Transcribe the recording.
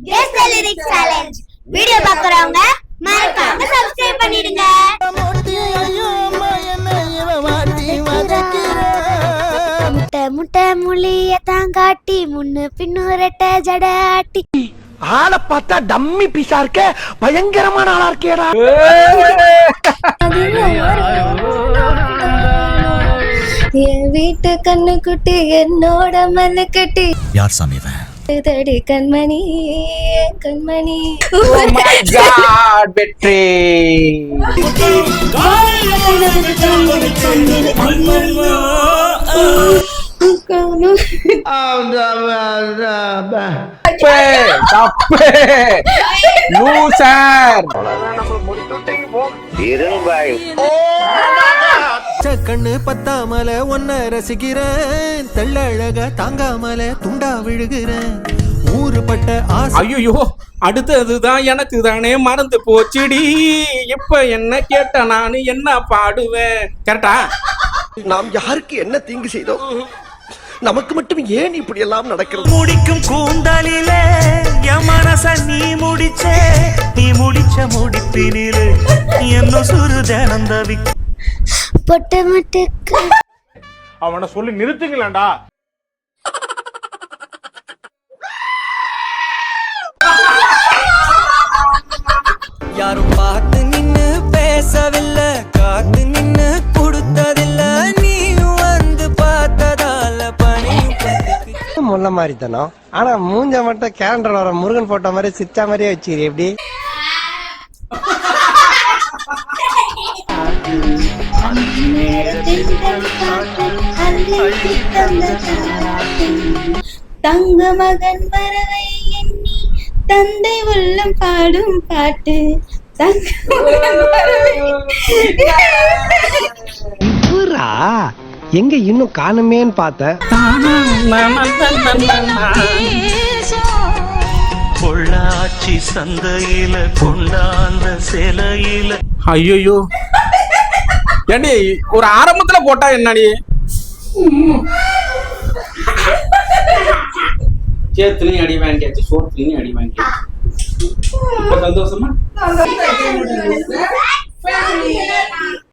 Guess the Lyrics Challenge. Video பார்க்கறவங்க மறக்காம Subscribe பண்ணிடுங்க. முட்டை முட்டை முளிய தாங்காட்டி முன்னு பின்னுரட்ட ஜடாட்டி. ஆளை பார்த்தா டம்மி பீஸா இருக்க, பயங்கரமான ஆளா இருக்கேடா. என் வீட்டு கண்ணு குட்டி என்னோட மல்லு கட்டி. யார் சாமி இவன்? தடி கண்மணி கண்மணி. Oh my God, வெற்றி. கண்ணு பத்தாமல ஒன்ன ரசிக்கிறேன், தெள்ளழக தாங்காமல துண்டா விழுகிறேன். ஊருப்பட்ட ஆசை. ஐயோ, அடுத்ததுதான் எனக்கு தானே மறந்து போச்சுடி. இப்ப என்ன கேட்ட நானு என்ன பாடுவேன்? கரெக்டா? நாம் யாருக்கு என்ன தீங்கு செய்தோம்? நமக்கு மட்டும் ஏன் இப்படி எல்லாம் நடக்கிறது? முடிக்கும் கூந்தலிலே என் மனச நீ முடிச்சே, நீ முடிச்ச முடிப்பினிலே என்ன சுரு ஜனந்தவி பொட்ட முட்டுக்கு. அவனை சொல்லி நிறுத்துங்களேன்டா. யாரும் பார்த்து நின்னு பேசவில்லை, காத்து நின்னு கொடுத்ததில்லை, நீயும் வந்து பார்த்ததால பணி முல்ல மாதிரி தானோ, ஆனா மூஞ்ச மட்டும் கேலண்டர் வர முருகன் போட்டோ மாதிரி சிரிச்சா மாதிரியே வச்சிரு. எப்படி தங்க மகன் வரவை எண்ணி தந்தை உள்ளம் பாடும் பாட்டு. இவரா எங்க இன்னும் காணுமேன்னு பார்த்தேன். பொள்ளாச்சி சந்தையில கொண்டாந்த சிலையில. ஐயோ, ஏண்டி ஒரு ஆரம்பத்துல போட்டா என்னடி? சேத்துலயும் அடி வாங்கியாச்சு, சோத்துலயும் அடி வாங்கியாச்சு. இப்ப சந்தோஷமா